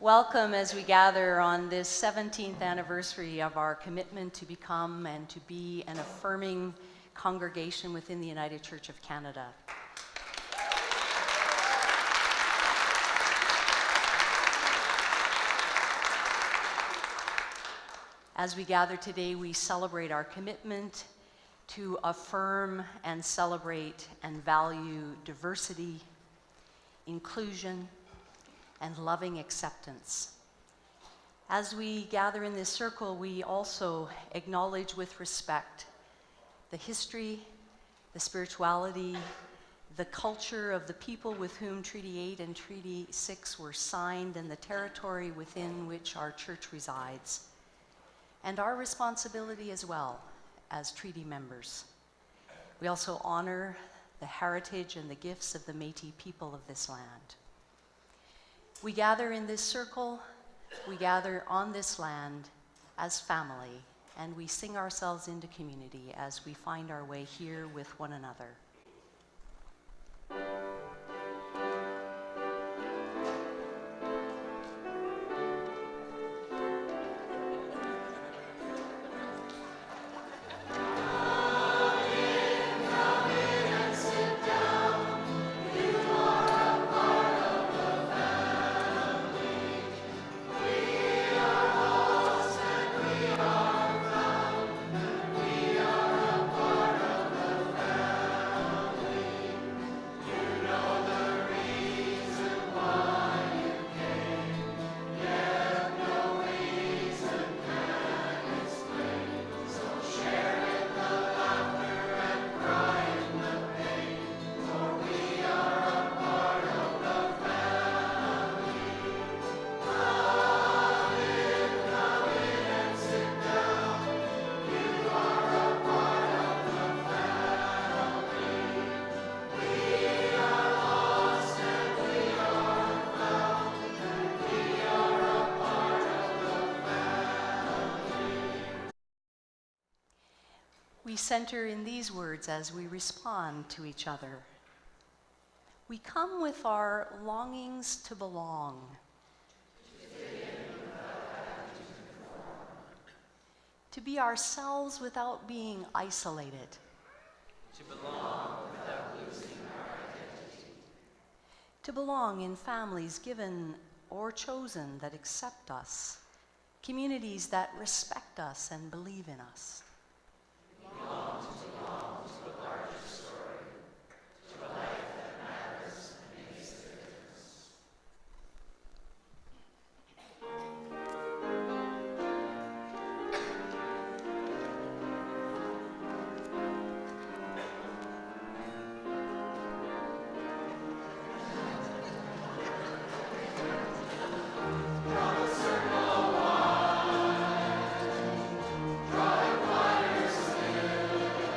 Welcome as we gather on this 17th anniversary of our commitment to become and to be an affirming congregation within the United Church of Canada. As we gather today, we celebrate our commitment to affirm and celebrate and value diversity, inclusion, and loving acceptance. As we gather in this circle, we also acknowledge with respect the history, the spirituality, the culture of the people with whom Treaty 8 and Treaty 6 were signed and the territory within which our church resides, and our responsibility as well as treaty members. We also honor the heritage and the gifts of the Métis people of this land. We gather in this circle, we gather on this land as family, and we sing ourselves into community as we find our way here with one another. We center in these words as we respond to each other. We come with our longings to belong, to be ourselves without being isolated, to belong without losing our identity, to belong in families given or chosen that accept us, communities that respect us and believe in us. belong to a larger story, to a life that matters and makes a difference. Drive waters still.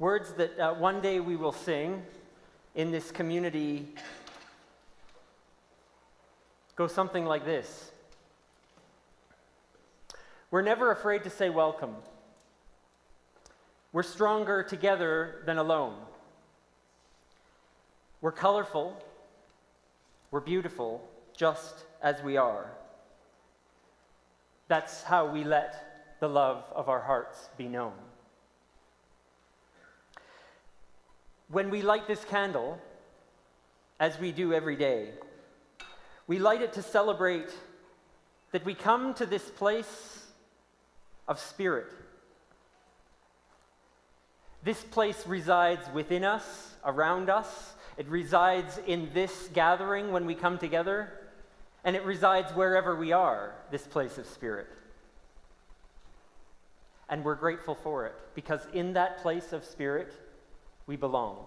Words that one day we will sing in this community go something like this. We're never afraid to say welcome. We're stronger together than alone. We're colorful. We're beautiful, just as we are. That's how we let the love of our hearts be known. When we light this candle, as we do every day, we light it to celebrate that we come to this place of spirit. This place resides within us, around us. It resides in this gathering when we come together, and it resides wherever we are, this place of spirit. And we're grateful for it, because in that place of spirit, we belong.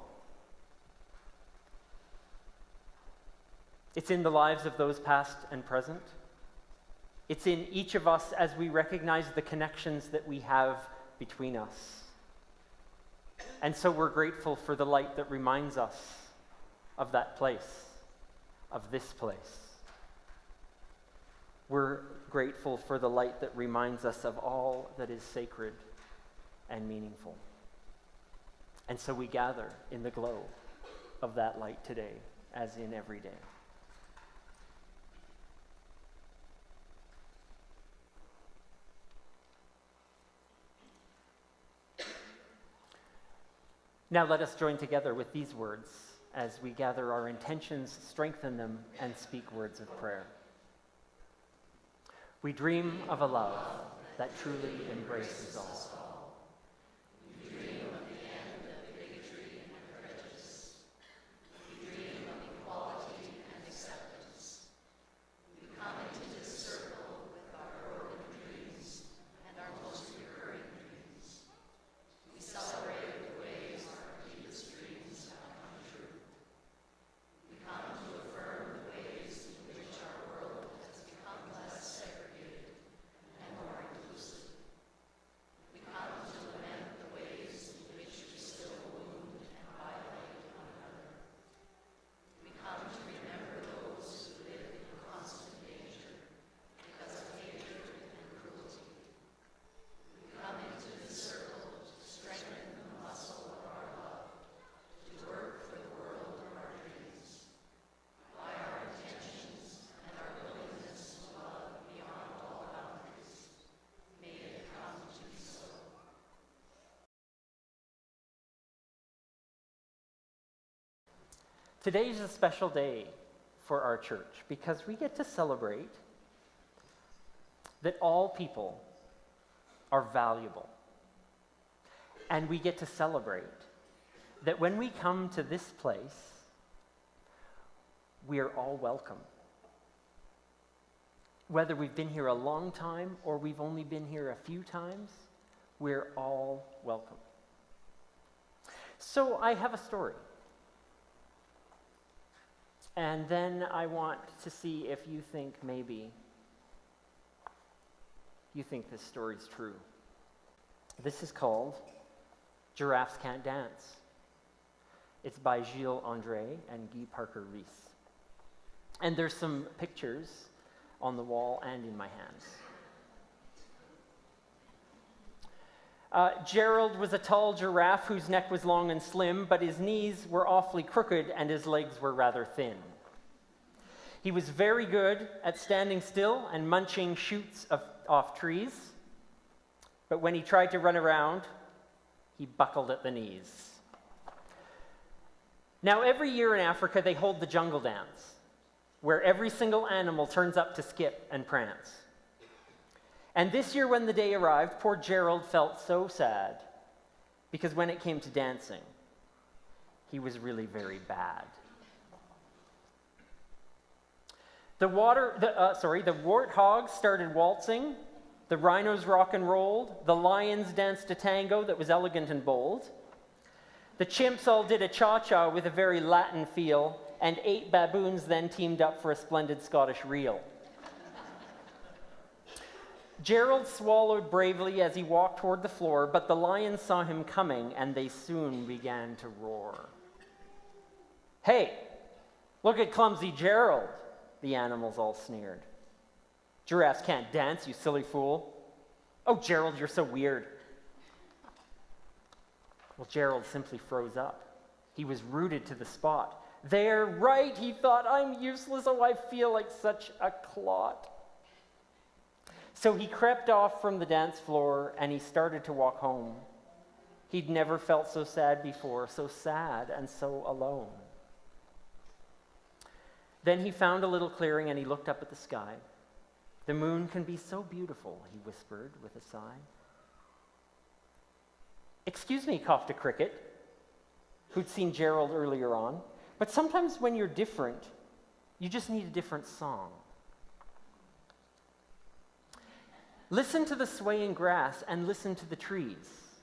It's in the lives of those past and present. It's in each of us as we recognize the connections that we have between us. And so we're grateful for the light that reminds us of that place, of this place. We're grateful for the light that reminds us of all that is sacred and meaningful. And so we gather in the glow of that light today, as in every day. Now let us join together with these words as we gather our intentions, strengthen them, and speak words of prayer. We dream of a love that truly embraces all. We dream of the end of bigotry and prejudice. We dream of equality and acceptance. We come into this circle with our broken dreams and our most recurring dreams. We celebrate the ways our deepest dreams have come true. We come to affirm the ways in which our world has become less segregated and more inclusive. We come to lament the ways in which we still wound and violate one another. We come to remember those who live in constant danger because of hatred and cruelty. We come into this circle to strengthen the muscle of our love, to work for the world of our dreams. By our intentions and our willingness to love beyond all boundaries, may it come to be so. Today is a special day for our church because we get to celebrate that all people are valuable. And we get to celebrate that when we come to this place, we are all welcome. Whether we've been here a long time or we've only been here a few times, we're all welcome. So I have a story. And then I want to see if you think maybe you think this story's true. This is called Giraffes Can't Dance. It's by Gilles André and Guy Parker Rees. And there's some pictures on the wall and in my hands. Gerald was a tall giraffe whose neck was long and slim, but his knees were awfully crooked and his legs were rather thin. He was very good at standing still and munching shoots off trees, but when he tried to run around, he buckled at the knees. Now, every year in Africa, they hold the jungle dance, where every single animal turns up to skip and prance. And this year when the day arrived, poor Gerald felt so sad, because when it came to dancing, he was really very bad. The warthogs started waltzing, the rhinos rock and rolled, the lions danced a tango that was elegant and bold. The chimps all did a cha-cha with a very Latin feel, and 8 baboons then teamed up for a splendid Scottish reel. Gerald swallowed bravely as he walked toward the floor, but the lions saw him coming, and they soon began to roar. "Hey, look at clumsy Gerald," the animals all sneered. "Giraffes can't dance, you silly fool." "Oh, Gerald, you're so weird." Well, Gerald simply froze up. He was rooted to the spot. "They're right," he thought. "I'm useless. Oh, I feel like such a clot." So he crept off from the dance floor and he started to walk home. He'd never felt so sad before, so sad and so alone. Then he found a little clearing and he looked up at the sky. "The moon can be so beautiful," he whispered with a sigh. "Excuse me," coughed a cricket, who'd seen Gerald earlier on, "but sometimes when you're different, you just need a different song. Listen to the swaying grass and listen to the trees.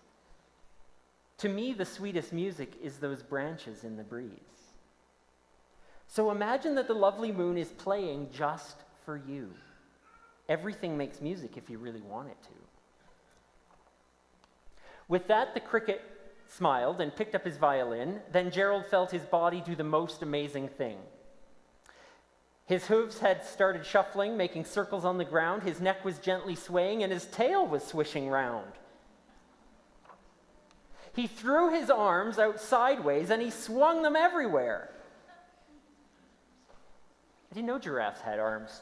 To me, the sweetest music is those branches in the breeze. So imagine that the lovely moon is playing just for you. Everything makes music if you really want it to." With that, the cricket smiled and picked up his violin. Then Gerald felt his body do the most amazing thing. His hooves had started shuffling, making circles on the ground. His neck was gently swaying, and his tail was swishing round. He threw his arms out sideways, and he swung them everywhere. I didn't know giraffes had arms.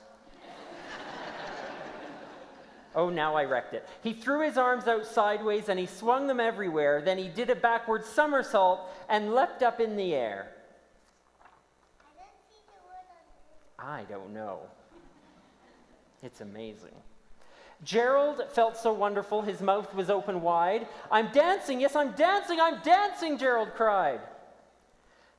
Oh, now I wrecked it. He threw his arms out sideways, and he swung them everywhere. Then he did a backward somersault and leapt up in the air. I don't know. It's amazing. Gerald felt so wonderful, his mouth was open wide. "I'm dancing, yes, I'm dancing, Gerald cried.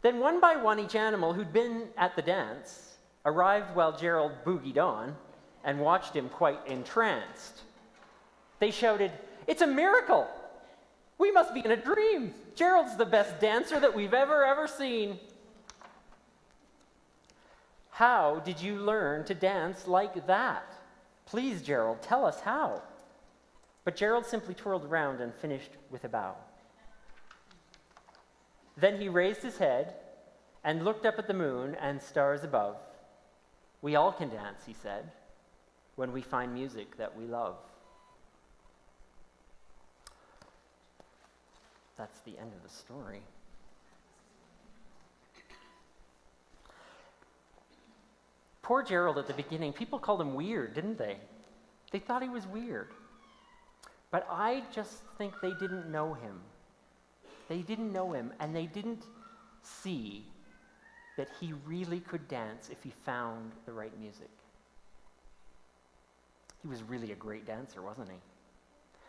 Then one by one, each animal who'd been at the dance arrived while Gerald boogied on and watched him quite entranced. They shouted, "It's a miracle! We must be in a dream! Gerald's the best dancer that we've ever seen." "How did you learn to dance like that? Please, Gerald, tell us how." But Gerald simply twirled around and finished with a bow. Then he raised his head and looked up at the moon and stars above. "We all can dance," he said, "when we find music that we love." That's the end of the story. Poor Gerald at the beginning, people called him weird, didn't they? They thought he was weird. But I just think they didn't know him. They didn't know him, and they didn't see that he really could dance if he found the right music. He was really a great dancer, wasn't he?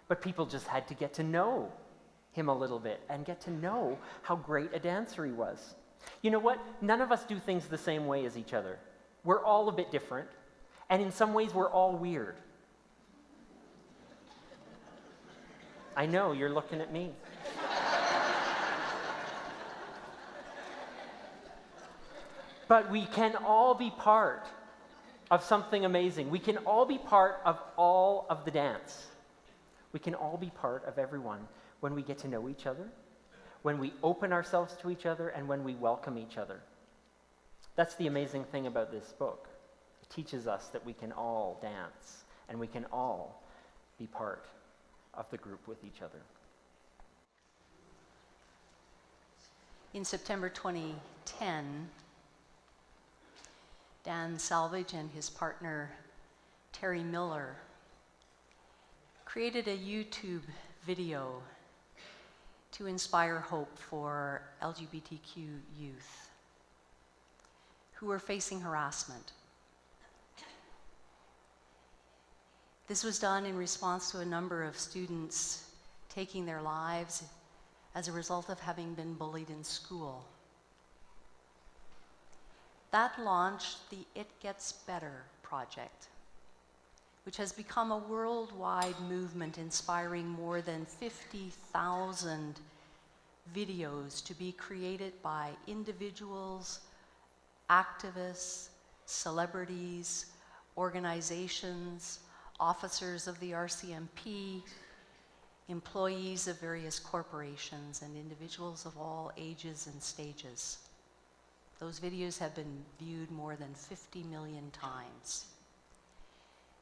But people just had to get to know him a little bit and get to know how great a dancer he was. You know what? None of us do things the same way as each other. We're all a bit different, and in some ways we're all weird. I know, you're looking at me. But we can all be part of something amazing. We can all be part of all of the dance. We can all be part of everyone when we get to know each other, when we open ourselves to each other, and when we welcome each other. That's the amazing thing about this book. It teaches us that we can all dance, and we can all be part of the group with each other. In September 2010, Dan Salvage and his partner, Terry Miller, created a YouTube video to inspire hope for LGBTQ youth who are facing harassment. This was done in response to a number of students taking their lives as a result of having been bullied in school. That launched the It Gets Better project, which has become a worldwide movement inspiring more than 50,000 videos to be created by individuals, activists, celebrities, organizations, officers of the RCMP, employees of various corporations, and individuals of all ages and stages. Those videos have been viewed more than 50 million times.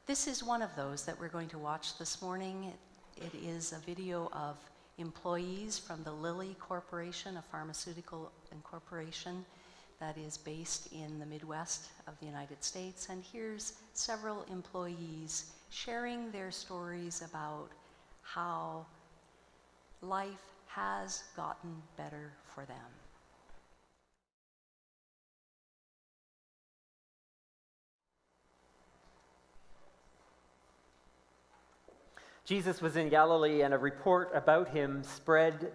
This is one of those that we're going to watch this morning. It is a video of employees from the Lilly Corporation, a pharmaceutical incorporation that is based in the Midwest of the United States. And here's several employees sharing their stories about how life has gotten better for them. Jesus was in Galilee, and a report about him spread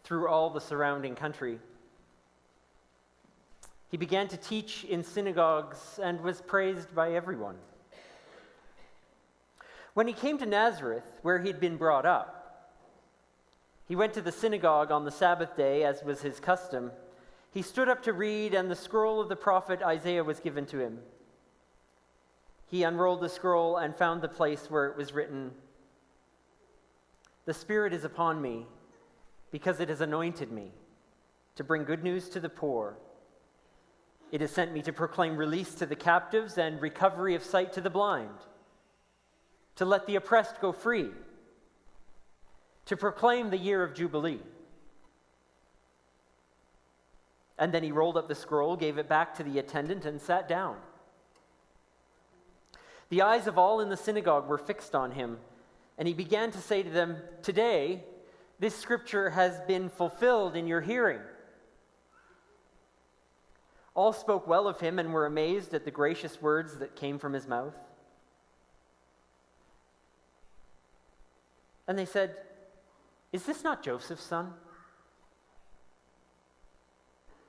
through all the surrounding country. He began to teach in synagogues and was praised by everyone. When he came to Nazareth, where he'd been brought up, he went to the synagogue on the Sabbath day, as was his custom. He stood up to read, and the scroll of the prophet Isaiah was given to him. He unrolled the scroll and found the place where it was written, "The Spirit is upon me, because it has anointed me to bring good news to the poor. It has sent me to proclaim release to the captives and recovery of sight to the blind, to let the oppressed go free, to proclaim the year of Jubilee." And then he rolled up the scroll, gave it back to the attendant, and sat down. The eyes of all in the synagogue were fixed on him, and he began to say to them, "Today, this scripture has been fulfilled in your hearing." All spoke well of him and were amazed at the gracious words that came from his mouth. And they said, "Is this not Joseph's son?"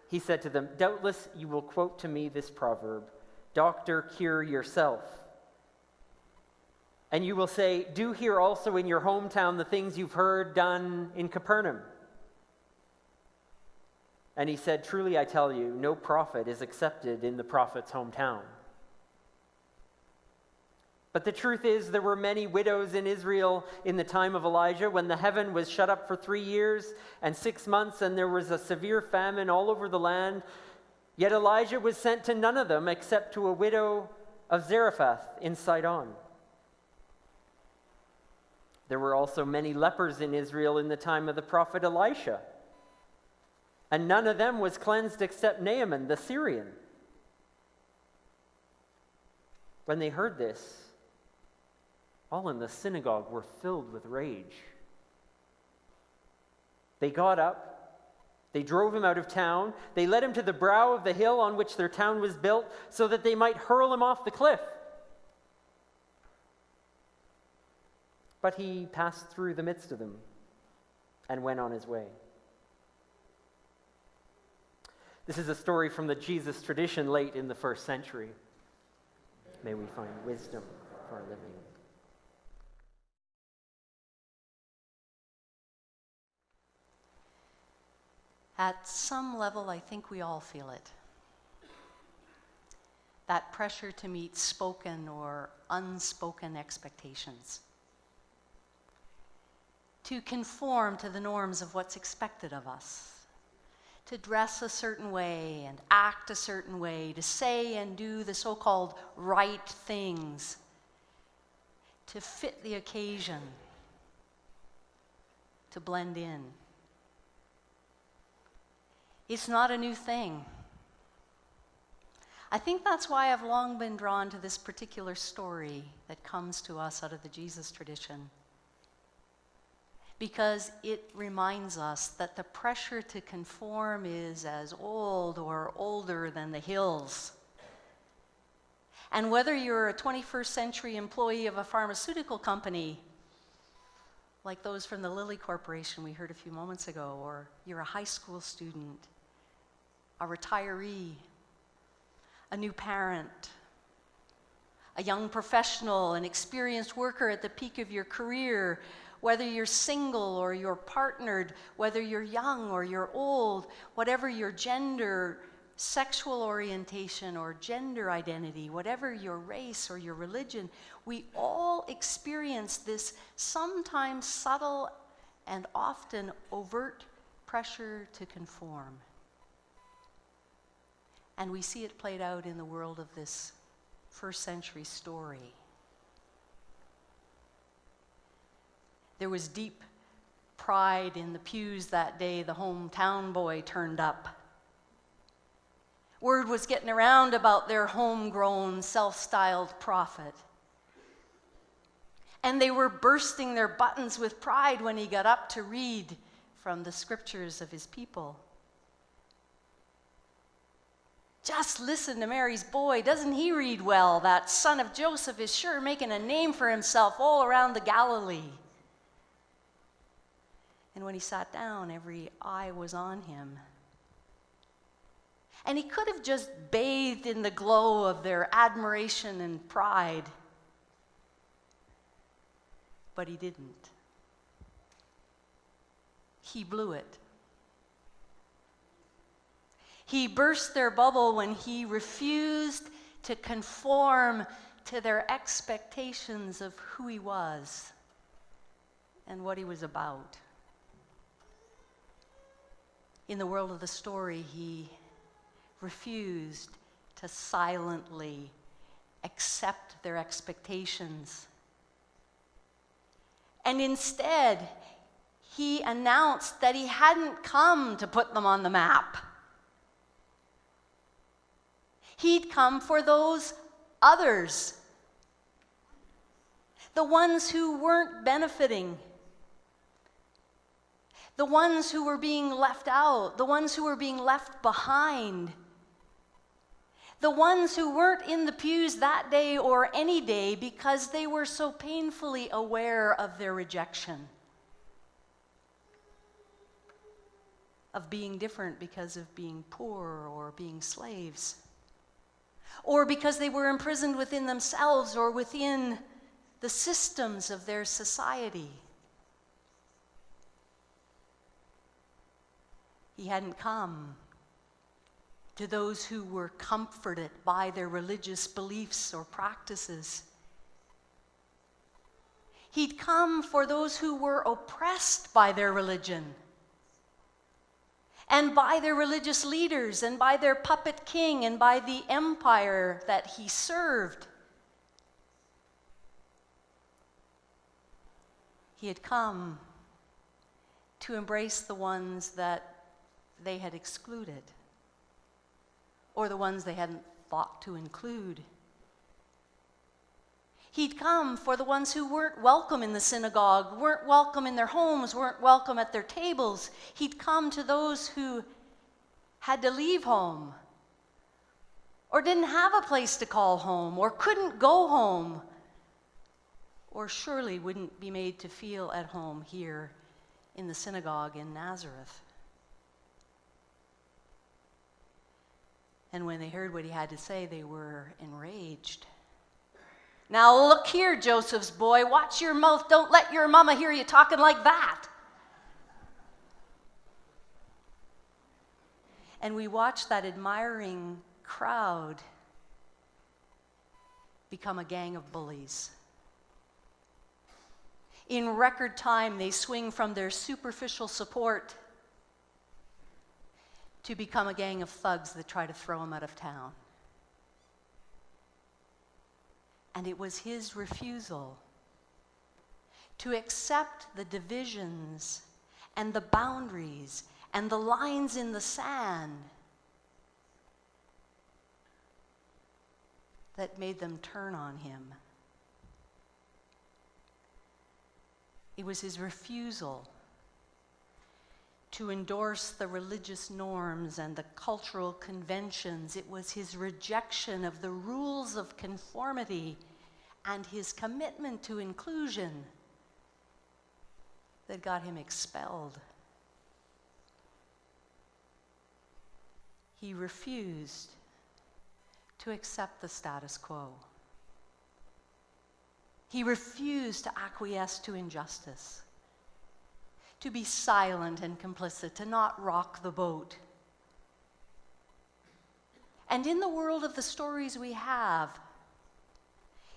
He said to them, "Doubtless you will quote to me this proverb, 'Doctor, cure yourself.' And you will say, 'Do here also in your hometown the things you've heard done in Capernaum.' And he said, 'Truly I tell you, no prophet is accepted in the prophet's hometown.' But the truth is, there were many widows in Israel in the time of Elijah, when the heaven was shut up for 3 years and 6 months, and there was a severe famine all over the land. Yet Elijah was sent to none of them except to a widow of Zarephath in Sidon. There were also many lepers in Israel in the time of the prophet Elisha, and none of them was cleansed except Naaman the Syrian." When they heard this, all in the synagogue were filled with rage. They got up, they drove him out of town, they led him to the brow of the hill on which their town was built, so that they might hurl him off the cliff. But he passed through the midst of them and went on his way. This is a story from the Jesus tradition late in the first century. May we find wisdom for our living. At some level, I think we all feel it. That pressure to meet spoken or unspoken expectations. To conform to the norms of what's expected of us. To dress a certain way and act a certain way. To say and do the so-called right things. To fit the occasion. To blend in. It's not a new thing. I think that's why I've long been drawn to this particular story that comes to us out of the Jesus tradition. Because it reminds us that the pressure to conform is as old or older than the hills. And whether you're a 21st century employee of a pharmaceutical company, like those from the Lilly Corporation we heard a few moments ago, or you're a high school student, a retiree, a new parent, a young professional, an experienced worker at the peak of your career, whether you're single or you're partnered, whether you're young or you're old, whatever your gender, sexual orientation or gender identity, whatever your race or your religion, we all experience this sometimes subtle and often overt pressure to conform. And we see it played out in the world of this first century story. There was deep pride in the pews that day the hometown boy turned up. Word was getting around about their homegrown, self-styled prophet. And they were bursting their buttons with pride when he got up to read from the scriptures of his people. Just listen to Mary's boy. Doesn't he read well? That son of Joseph is sure making a name for himself all around the Galilee. And when he sat down, every eye was on him. And he could have just bathed in the glow of their admiration and pride. But he didn't. He blew it. He burst their bubble when he refused to conform to their expectations of who he was and what he was about. In the world of the story, he refused to silently accept their expectations. And instead, he announced that he hadn't come to put them on the map. He'd come for those others, the ones who weren't benefiting, the ones who were being left out, the ones who were being left behind, the ones who weren't in the pews that day or any day because they were so painfully aware of their rejection, of being different because of being poor or being slaves, or because they were imprisoned within themselves or within the systems of their society. He hadn't come to those who were comforted by their religious beliefs or practices. He'd come for those who were oppressed by their religion and by their religious leaders and by their puppet king and by the empire that he served. He had come to embrace the ones that they had excluded, or the ones they hadn't thought to include. He'd come for the ones who weren't welcome in the synagogue, weren't welcome in their homes, weren't welcome at their tables. He'd come to those who had to leave home, or didn't have a place to call home, or couldn't go home, or surely wouldn't be made to feel at home here in the synagogue in Nazareth. And when they heard what he had to say, they were enraged. Now look here, Joseph's boy, watch your mouth. Don't let your mama hear you talking like that. And we watched that admiring crowd become a gang of bullies. In record time, they swing from their superficial support to become a gang of thugs that try to throw him out of town. And it was his refusal to accept the divisions and the boundaries and the lines in the sand that made them turn on him. It was his refusal to endorse the religious norms and the cultural conventions. It was his rejection of the rules of conformity and his commitment to inclusion that got him expelled. He refused to accept the status quo. He refused to acquiesce to injustice, to be silent and complicit, to not rock the boat. And in the world of the stories we have,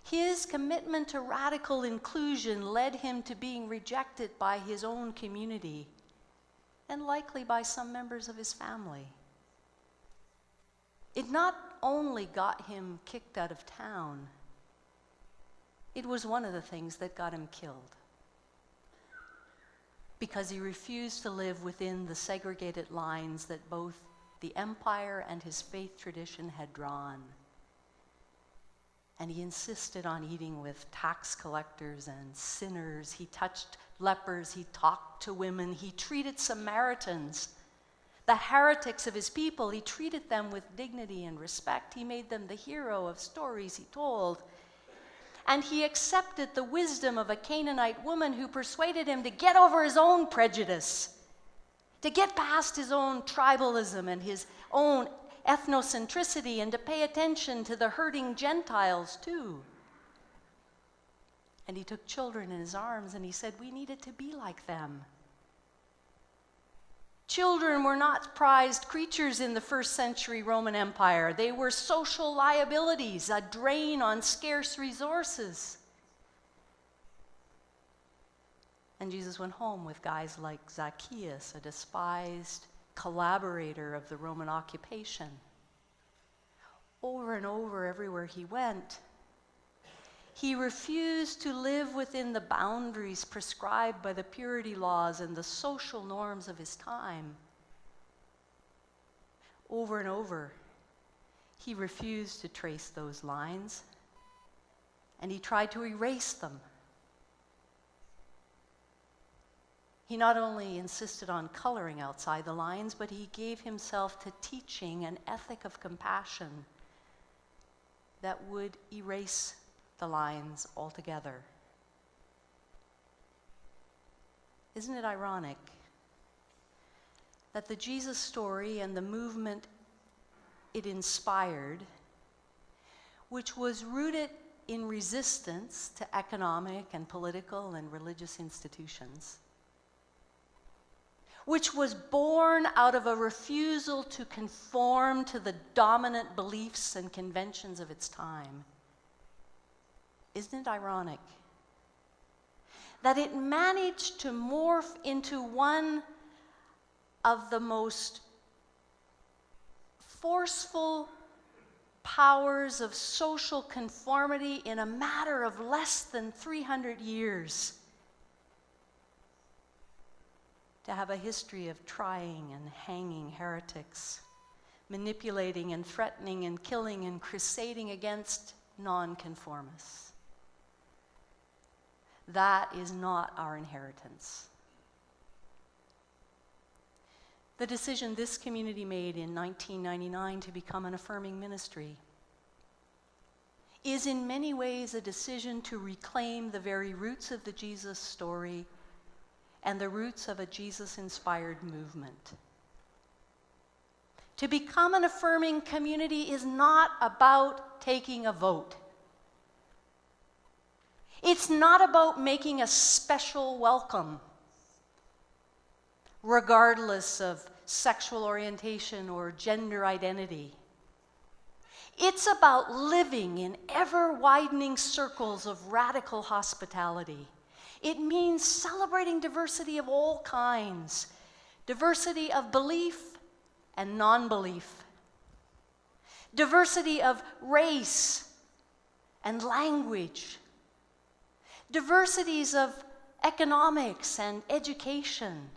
his commitment to radical inclusion led him to being rejected by his own community and likely by some members of his family. It not only got him kicked out of town, it was one of the things that got him killed, because he refused to live within the segregated lines that both the empire and his faith tradition had drawn. And he insisted on eating with tax collectors and sinners. He touched lepers, he talked to women, he treated Samaritans, the heretics of his people. He treated them with dignity and respect. He made them the hero of stories he told. And he accepted the wisdom of a Canaanite woman who persuaded him to get over his own prejudice, to get past his own tribalism and his own ethnocentricity, and to pay attention to the hurting Gentiles too. And he took children in his arms and he said, we needed to be like them. Children were not prized creatures in the first century Roman Empire. They were social liabilities, a drain on scarce resources. And Jesus went home with guys like Zacchaeus, a despised collaborator of the Roman occupation. Over and over, everywhere he went, he refused to live within the boundaries prescribed by the purity laws and the social norms of his time. Over and over, he refused to trace those lines, and he tried to erase them. He not only insisted on coloring outside the lines, but he gave himself to teaching an ethic of compassion that would erase the lines altogether. Isn't it ironic that the Jesus story and the movement it inspired, which was rooted in resistance to economic and political and religious institutions, which was born out of a refusal to conform to the dominant beliefs and conventions of its time, isn't it ironic that it managed to morph into one of the most forceful powers of social conformity in a matter of less than 300 years? To have a history of trying and hanging heretics, manipulating and threatening and killing and crusading against nonconformists. That is not our inheritance. The decision this community made in 1999 to become an affirming ministry is in many ways a decision to reclaim the very roots of the Jesus story and the roots of a Jesus-inspired movement. To become an affirming community is not about taking a vote. It's not about making a special welcome, regardless of sexual orientation or gender identity. It's about living in ever-widening circles of radical hospitality. It means celebrating diversity of all kinds, diversity of belief and non-belief, diversity of race and language, diversities of economics and education,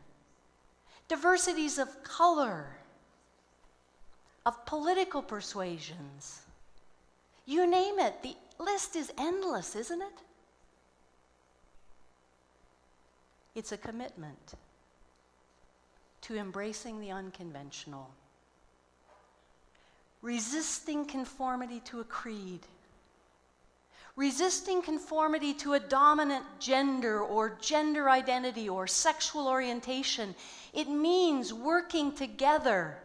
diversities of color, of political persuasions. You name it, the list is endless, isn't it? It's a commitment to embracing the unconventional, resisting conformity to a creed, resisting conformity to a dominant gender or gender identity or sexual orientation. It means working together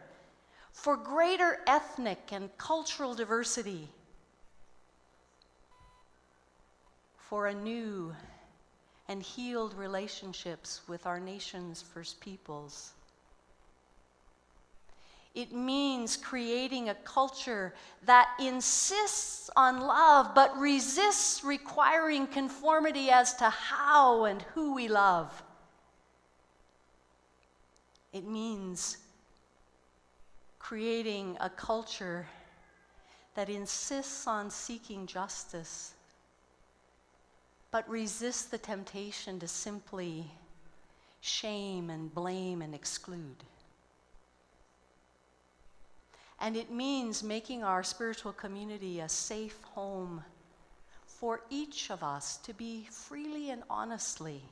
for greater ethnic and cultural diversity, for a new and healed relationships with our nation's First Peoples. It means creating a culture that insists on love but resists requiring conformity as to how and who we love. It means creating a culture that insists on seeking justice but resists the temptation to simply shame and blame and exclude. And it means making our spiritual community a safe home for each of us to be freely and honestly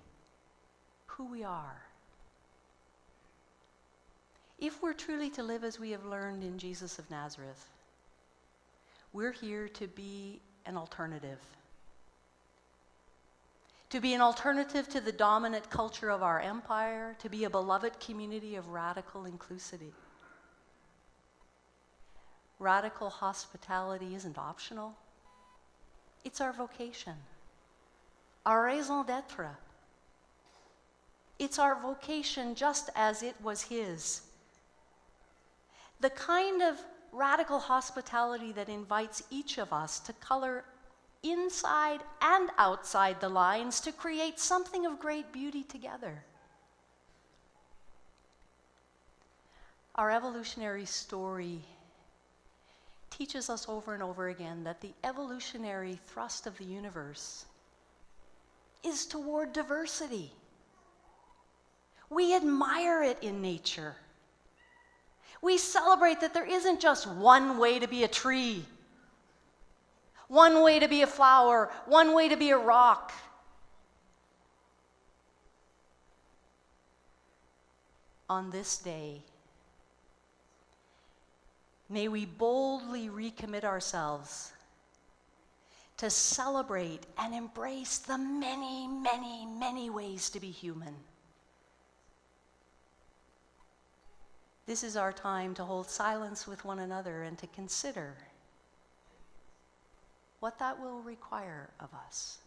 who we are. If we're truly to live as we have learned in Jesus of Nazareth, we're here to be an alternative. To be an alternative to the dominant culture of our empire, to be a beloved community of radical inclusivity. Radical hospitality isn't optional. It's our vocation, our raison d'etre. It's our vocation just as it was his. The kind of radical hospitality that invites each of us to color inside and outside the lines to create something of great beauty together. Our evolutionary story teaches us over and over again that the evolutionary thrust of the universe is toward diversity. We admire it in nature. We celebrate that there isn't just one way to be a tree, one way to be a flower, one way to be a rock. On this day, may we boldly recommit ourselves to celebrate and embrace the many, many, many ways to be human. This is our time to hold silence with one another and to consider what that will require of us.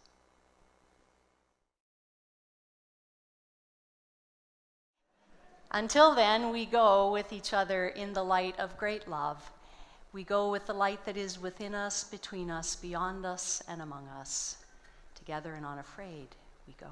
Until then, we go with each other in the light of great love. We go with the light that is within us, between us, beyond us, and among us. Together and unafraid, we go.